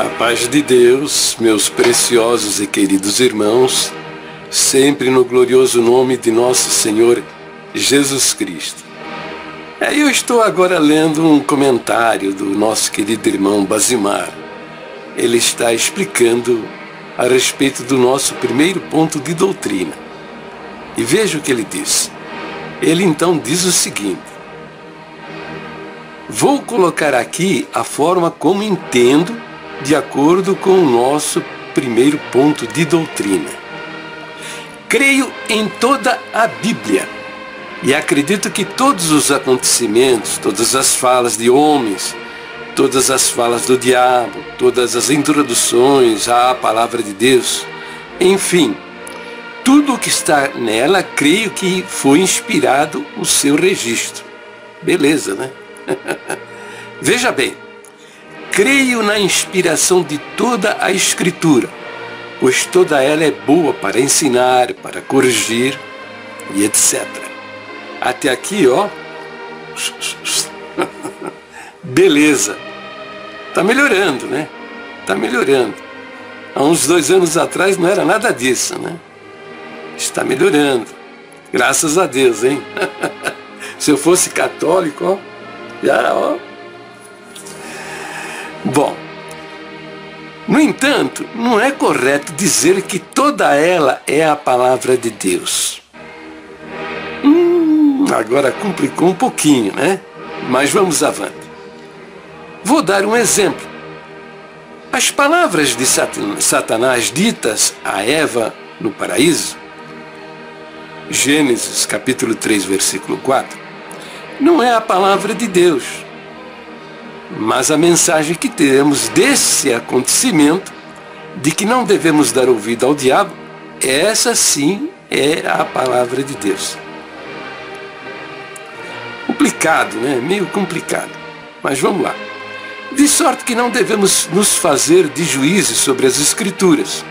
A paz de Deus, meus preciosos e queridos irmãos, sempre no glorioso nome de nosso Senhor Jesus Cristo. Eu estou agora lendo um comentário do nosso querido irmão Basimar. Ele está explicando a respeito do nosso primeiro ponto de doutrina. E veja o que ele diz. Ele então diz o seguinte: vou colocar aqui a forma como entendo de acordo com o nosso primeiro ponto de doutrina. Creio em toda a Bíblia e acredito que todos os acontecimentos, todas as falas de homens, todas as falas do diabo, todas as introduções à palavra de Deus, enfim, tudo o que está nela, creio que foi inspirado o seu registro. Beleza, né? Veja bem, creio na inspiração de toda a Escritura, pois toda ela é boa para ensinar, para corrigir e etc. Até aqui, ó. Beleza. Tá melhorando, né? Tá melhorando. Há uns 2 anos atrás não era nada disso, né? Está melhorando. Graças a Deus, hein? Se eu fosse católico, ó, já, ó. Bom, no entanto, não é correto dizer que toda ela é a palavra de Deus. Agora complicou um pouquinho, né? Mas vamos avante. Vou dar um exemplo. As palavras de Satanás ditas a Eva no paraíso, Gênesis capítulo 3, versículo 4, não é a palavra de Deus, mas a mensagem que temos desse acontecimento, de que não devemos dar ouvido ao diabo, essa sim é a palavra de Deus. Complicado, né? Meio complicado. Mas vamos lá. De sorte que não devemos nos fazer de juízes sobre as Escrituras,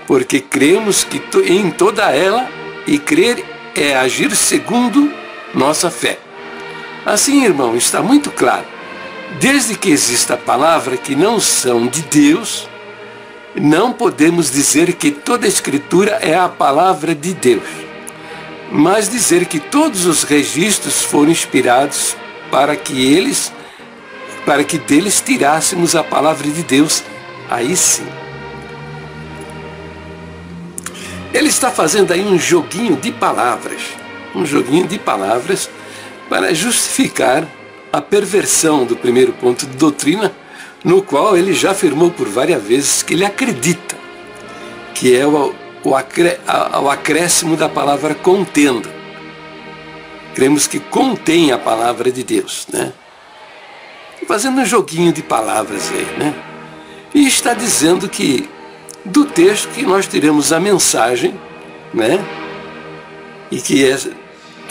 porque cremos que em toda ela, e crer é agir segundo nossa fé. Assim, irmão, está muito claro. Desde que exista palavra que não são de Deus, não podemos dizer que toda a Escritura é a palavra de Deus, mas dizer que todos os registros foram inspirados para que deles tirássemos a palavra de Deus, aí sim. Ele está fazendo aí um joguinho de palavras para justificar a perversão do primeiro ponto de doutrina, no qual ele já afirmou por várias vezes que ele acredita, que é o acréscimo da palavra contenda. Cremos que contém a palavra de Deus, né? Fazendo um joguinho de palavras aí, né? E está dizendo que do texto que nós teremos a mensagem, né? E que é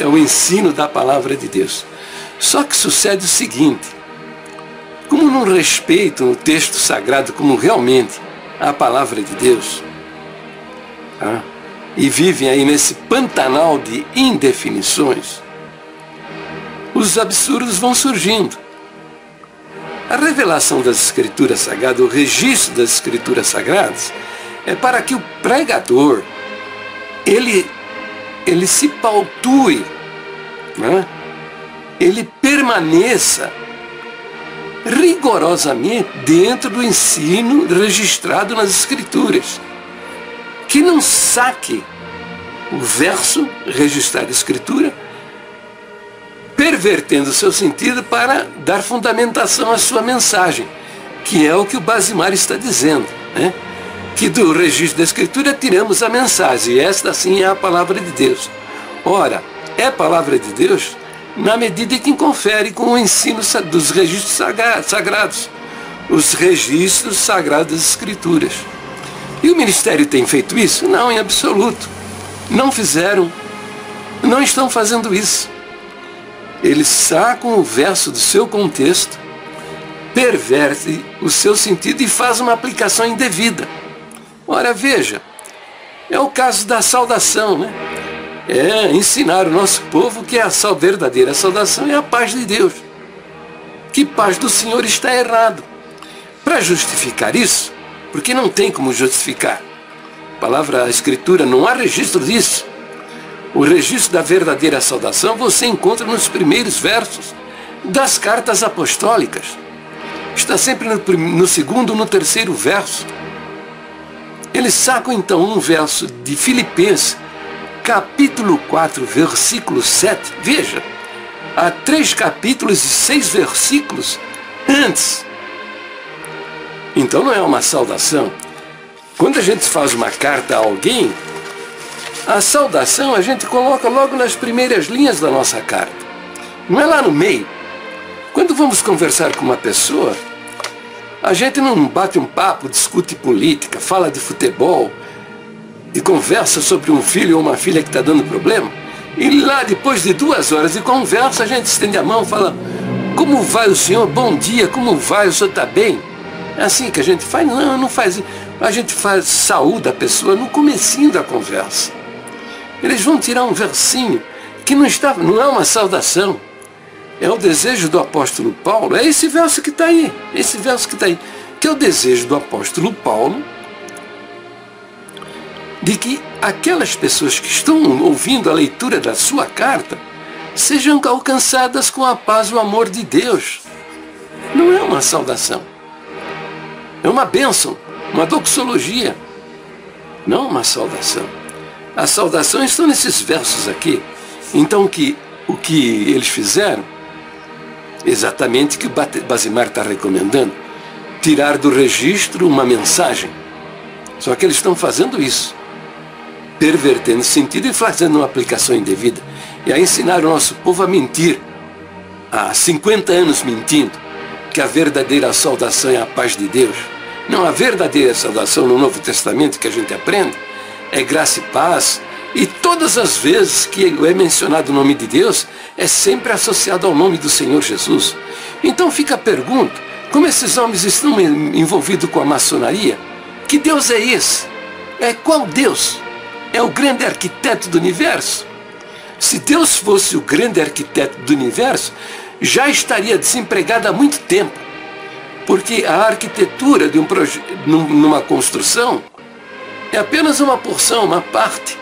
o ensino da palavra de Deus. Só que sucede o seguinte: como não respeitam o texto sagrado como realmente a palavra de Deus, tá? E vivem aí nesse pantanal de indefinições, os absurdos vão surgindo. A revelação das Escrituras Sagradas, o registro das Escrituras Sagradas, é para que o pregador, ele se pautue, né? Ele permaneça rigorosamente dentro do ensino registrado nas Escrituras, que não saque o verso registrado na Escritura, pervertendo o seu sentido para dar fundamentação à sua mensagem, que é o que o Basimar está dizendo, né? Que do registro da Escritura tiramos a mensagem, e esta sim é a palavra de Deus. Ora, é a palavra de Deus na medida em que confere com o ensino dos registros sagrados, os registros sagrados das Escrituras. E o ministério tem feito isso? Não, em absoluto. Não fizeram, não estão fazendo isso. Eles sacam o verso do seu contexto, pervertem o seu sentido e fazem uma aplicação indevida. Ora, veja, é o caso da saudação, né? Ensinar o nosso povo que a verdadeira saudação é a paz de Deus. Que paz do Senhor está errado. para justificar isso, porque não tem como justificar. A Escritura, não há registro disso. O registro da verdadeira saudação você encontra nos primeiros versos das cartas apostólicas. Está sempre no segundo, no terceiro verso. Eles sacam então um verso de Filipenses, capítulo 4, versículo 7. Veja, há 3 capítulos e 6 versículos antes. Então não é uma saudação. Quando a gente faz uma carta a alguém, a saudação a gente coloca logo nas primeiras linhas da nossa carta. Não é lá no meio. Quando vamos conversar com uma pessoa, a gente não bate um papo, discute política, fala de futebol e conversa sobre um filho ou uma filha que está dando problema. E lá, depois de 2 horas de conversa, a gente estende a mão e fala: como vai o senhor? Bom dia, como vai? O senhor está bem? É assim que a gente faz? Não, não faz. A gente faz saúde a pessoa no comecinho da conversa. Eles vão tirar um versinho que não é uma saudação. É o desejo do apóstolo Paulo. É esse verso que está aí. Esse verso que está aí. Que é o desejo do apóstolo Paulo de que aquelas pessoas que estão ouvindo a leitura da sua carta sejam alcançadas com a paz e o amor de Deus. Não é uma saudação. É uma bênção, uma doxologia. Não uma saudação. As saudações estão nesses versos aqui. Então o que eles fizeram, exatamente o que o Basimar está recomendando, tirar do registro uma mensagem. Só que eles estão fazendo isso, pervertendo o sentido e fazendo uma aplicação indevida. E a ensinar o nosso povo a mentir. Há 50 anos mentindo que a verdadeira saudação é a paz de Deus. Não, a verdadeira saudação no Novo Testamento que a gente aprende é graça e paz. E todas as vezes que é mencionado o nome de Deus, é sempre associado ao nome do Senhor Jesus. Então fica a pergunta: como esses homens estão envolvidos com a maçonaria? Que Deus é esse? É qual Deus? É o grande arquiteto do universo? Se Deus fosse o grande arquiteto do universo, já estaria desempregado há muito tempo. Porque a arquitetura de numa construção é apenas uma porção, uma parte.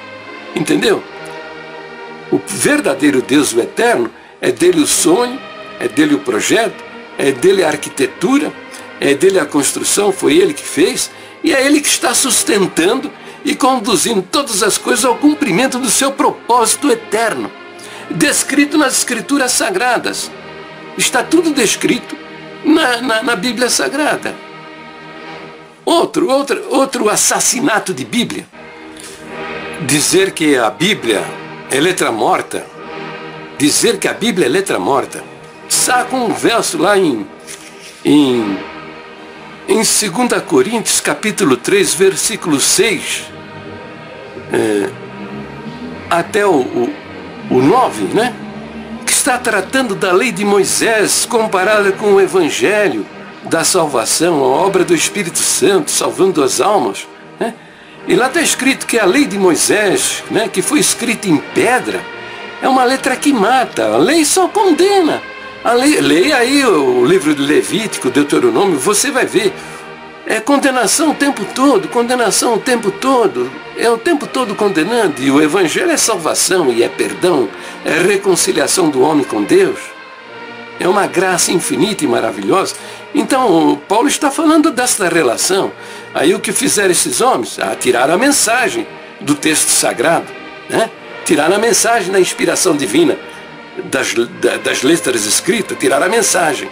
Entendeu? O verdadeiro Deus, o eterno, é dele o sonho, é dele o projeto, é dele a arquitetura, é dele a construção, foi ele que fez, e é ele que está sustentando e conduzindo todas as coisas ao cumprimento do seu propósito eterno, descrito nas Escrituras Sagradas. Está tudo descrito na Bíblia Sagrada. Outro assassinato de Bíblia. Dizer que a Bíblia é letra morta. Dizer que a Bíblia é letra morta. Saca um verso lá em 2 Coríntios, capítulo 3, versículo 6, até o 9, né? Que está tratando da lei de Moisés comparada com o Evangelho da salvação, a obra do Espírito Santo, salvando as almas, né? E lá está escrito que a lei de Moisés, né, que foi escrita em pedra, é uma letra que mata. A lei só condena. Leia aí o livro de Levítico, Deuteronômio, você vai ver. É condenação o tempo todo, condenação o tempo todo. É o tempo todo condenando. E o Evangelho é salvação e é perdão, é reconciliação do homem com Deus. É uma graça infinita e maravilhosa. Então, Paulo está falando desta relação. Aí o que fizeram esses homens? Tiraram a mensagem do texto sagrado, né? Tiraram a mensagem da inspiração divina, das letras escritas, tiraram a mensagem.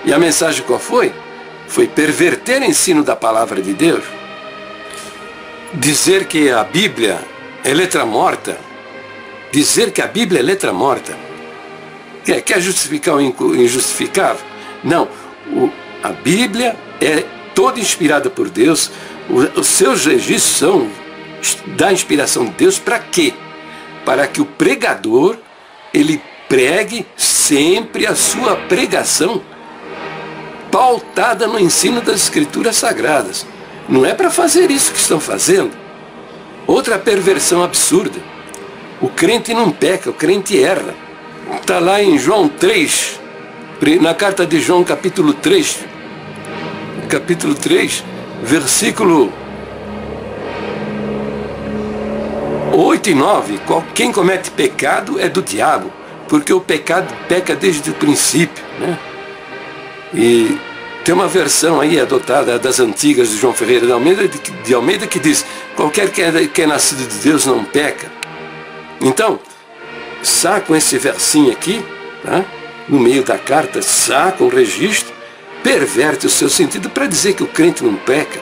E a mensagem qual foi? Foi perverter o ensino da palavra de Deus. Dizer que a Bíblia é letra morta. Dizer que a Bíblia é letra morta. Quer justificar o injustificável? Não. A Bíblia é toda inspirada por Deus. Os seus registros são da inspiração de Deus para quê? Para que o pregador, ele pregue sempre a sua pregação pautada no ensino das Escrituras Sagradas. Não é para fazer isso que estão fazendo. Outra perversão absurda. O crente não peca, o crente erra. Está lá em João 3, na carta de João, capítulo 3, capítulo 3, versículo 8 e 9. Quem comete pecado é do diabo, porque o pecado peca desde o princípio, né? E tem uma versão aí adotada das antigas de João Ferreira de Almeida que diz: qualquer que é nascido de Deus não peca. Então, sacam esse versinho aqui, tá? No meio da carta, sacam o registro, perverte o seu sentido para dizer que o crente não peca,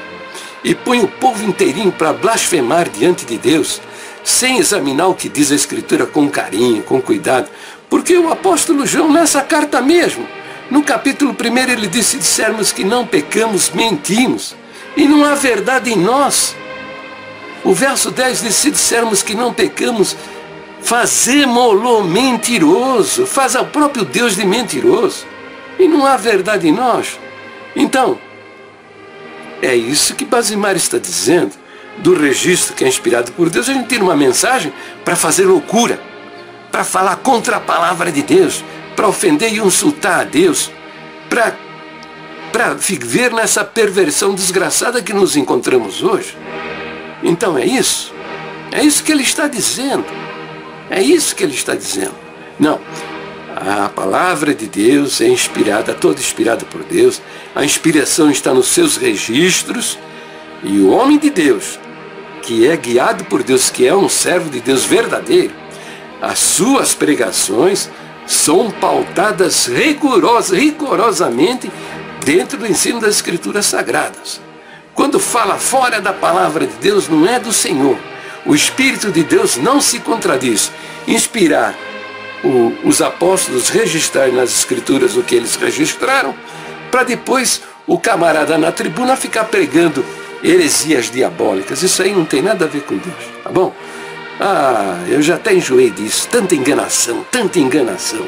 e põe o povo inteirinho para blasfemar diante de Deus, sem examinar o que diz a Escritura com carinho, com cuidado. Porque o apóstolo João, nessa carta mesmo, no capítulo 1, ele disse: se dissermos que não pecamos, mentimos, e não há verdade em nós. O verso 10 diz: se dissermos que não pecamos, fazemo-lo mentiroso, faz ao próprio Deus de mentiroso, e não há verdade em nós. Então, é isso que Basimar está dizendo, do registro que é inspirado por Deus. A gente tira uma mensagem para fazer loucura, para falar contra a palavra de Deus, para ofender e insultar a Deus, para viver nessa perversão desgraçada que nos encontramos hoje. Então é isso que ele está dizendo, é isso que ele está dizendo. Não, a palavra de Deus é inspirada, toda inspirada por Deus, a inspiração está nos seus registros, e o homem de Deus, que é guiado por Deus, que é um servo de Deus verdadeiro, as suas pregações são pautadas rigorosamente dentro do ensino das Escrituras Sagradas. Quando fala fora da palavra de Deus, não é do Senhor. O Espírito de Deus não se contradiz. Inspirar os apóstolos, registrar nas Escrituras o que eles registraram, para depois o camarada na tribuna ficar pregando heresias diabólicas. Isso aí não tem nada a ver com Deus, tá bom? Eu já até enjoei disso. Tanta enganação, tanta enganação.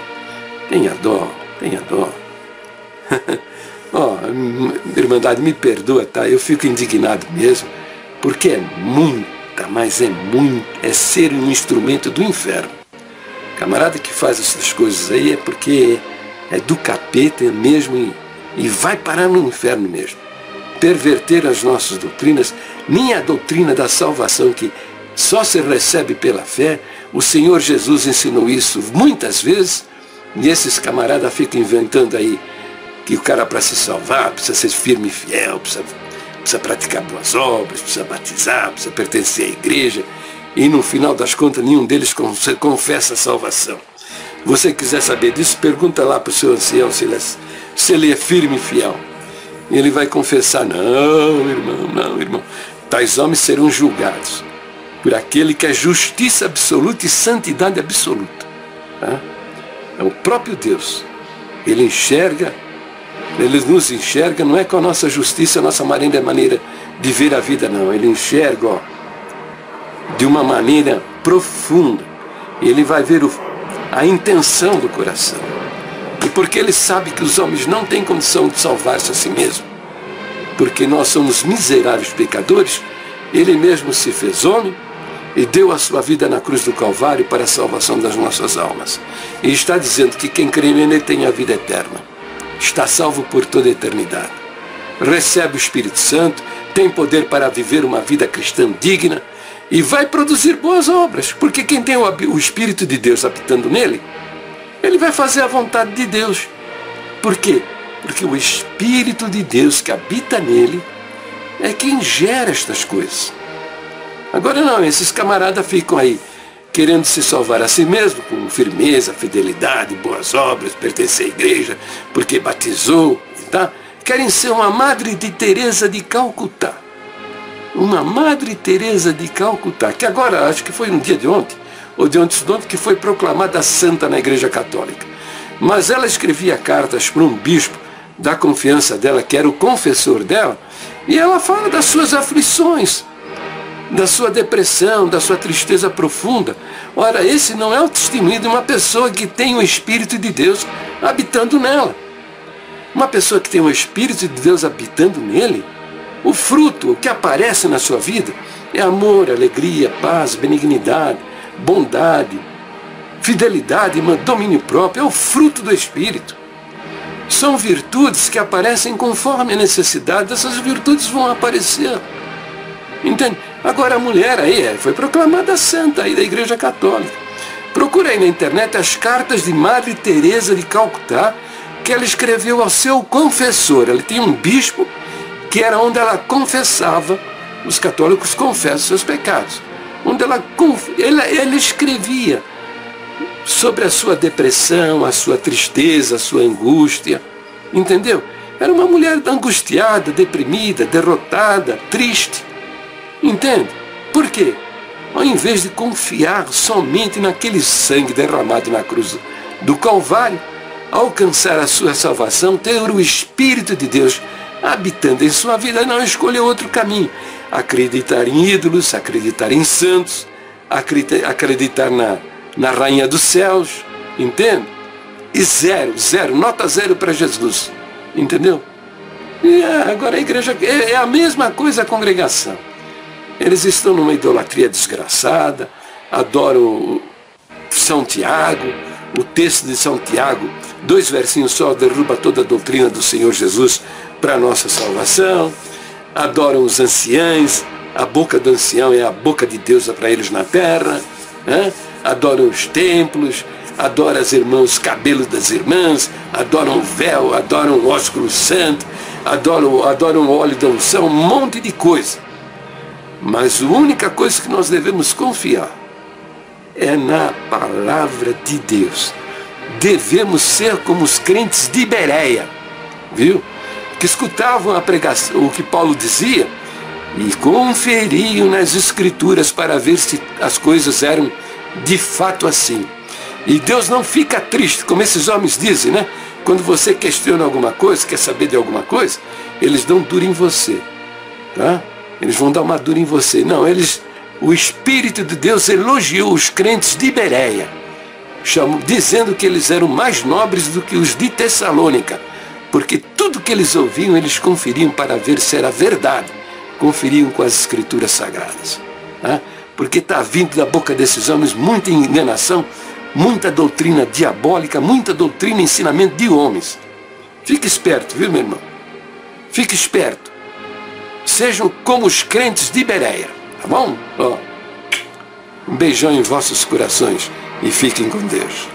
Tenha dó, tenha dó. Irmandade, me perdoa, tá? Eu fico indignado mesmo, porque é muita, mas é muito, é ser um instrumento do inferno. Camarada que faz essas coisas aí é porque é do capeta mesmo, e vai parar no inferno mesmo. Perverter as nossas doutrinas, nem a doutrina da salvação, que só se recebe pela fé. O Senhor Jesus ensinou isso muitas vezes, e esses camaradas ficam inventando aí que o cara, para se salvar, precisa ser firme e fiel, precisa praticar boas obras, precisa batizar, precisa pertencer à igreja, e no final das contas nenhum deles confessa a salvação. Você quiser saber disso, pergunta lá para o seu ancião se ele é firme e fiel. E ele vai confessar: não, irmão, tais homens serão julgados por aquele que é justiça absoluta e santidade absoluta. Tá? É o próprio Deus. Ele nos enxerga, não é com a nossa justiça, a nossa maneira de ver a vida, não. Ele enxerga, de uma maneira profunda. Ele vai ver a intenção do coração. E porque ele sabe que os homens não têm condição de salvar-se a si mesmo, porque nós somos miseráveis pecadores, ele mesmo se fez homem e deu a sua vida na cruz do Calvário para a salvação das nossas almas. E está dizendo que quem crê nele tem a vida eterna. Está salvo por toda a eternidade. Recebe o Espírito Santo, tem poder para viver uma vida cristã digna e vai produzir boas obras, porque quem tem o Espírito de Deus habitando nele, ele vai fazer a vontade de Deus. Por quê? Porque o Espírito de Deus que habita nele é quem gera estas coisas. Agora não, esses camaradas ficam aí querendo se salvar a si mesmo com firmeza, fidelidade, boas obras, pertencer à igreja, porque batizou, tá? Querem ser uma Madre de Teresa de Calcutá. Uma Madre Teresa de Calcutá, que agora, acho que foi no dia de ontem, ou de ontem, que foi proclamada santa na Igreja Católica. Mas ela escrevia cartas para um bispo da confiança dela, que era o confessor dela, e ela fala das suas aflições, da sua depressão, da sua tristeza profunda. Ora, esse não é o testemunho de uma pessoa que tem o Espírito de Deus habitando nela. Uma pessoa que tem o Espírito de Deus habitando nele, o fruto, o que aparece na sua vida, é amor, alegria, paz, benignidade, bondade, fidelidade, domínio próprio. É o fruto do Espírito. São virtudes que aparecem conforme a necessidade. Essas virtudes vão aparecer. Entende? Agora a mulher aí foi proclamada santa aí da Igreja Católica. Procura aí na internet as cartas de Madre Teresa de Calcutá, que ela escreveu ao seu confessor. Ela tinha um bispo que era onde ela confessava, os católicos confessam seus pecados. Onde ela escrevia sobre a sua depressão, a sua tristeza, a sua angústia. Entendeu? Era uma mulher angustiada, deprimida, derrotada, triste. Entende? Por quê? Ao invés de confiar somente naquele sangue derramado na cruz do Calvário, alcançar a sua salvação, ter o Espírito de Deus habitando em sua vida, não escolheu outro caminho. Acreditar em ídolos, acreditar em santos, acreditar na Rainha dos Céus, entende? E zero, nota zero para Jesus, entendeu? E agora a igreja é a mesma coisa a congregação. Eles estão numa idolatria desgraçada, adoram São Tiago, o texto de São Tiago, 2 versinhos só, derruba toda a doutrina do Senhor Jesus para a nossa salvação. Adoram os anciães, a boca do ancião é a boca de Deus para eles na terra, né? Adoram os templos, adoram as irmãs, os cabelos das irmãs, adoram o véu, adoram o ósculo santo, adoram o óleo da unção, um monte de coisa. Mas a única coisa que nós devemos confiar é na palavra de Deus. Devemos ser como os crentes de Bereia, viu? Que escutavam a pregação, o que Paulo dizia, e conferiam nas Escrituras para ver se as coisas eram de fato assim. E Deus não fica triste, como esses homens dizem, né? Quando você questiona alguma coisa, quer saber de alguma coisa, eles dão duro em você, tá? Eles vão dar uma dura em você. Não, o Espírito de Deus elogiou os crentes de Bereia, dizendo que eles eram mais nobres do que os de Tessalônica, porque tudo que eles ouviam, eles conferiam para ver se era verdade, conferiam com as Escrituras Sagradas, tá? Porque está vindo da boca desses homens muita enganação, muita doutrina diabólica, muita doutrina e ensinamento de homens. Fique esperto, viu, meu irmão? Fique esperto. Sejam como os crentes de Bereia, tá bom? Ó, um beijão em vossos corações e fiquem com Deus.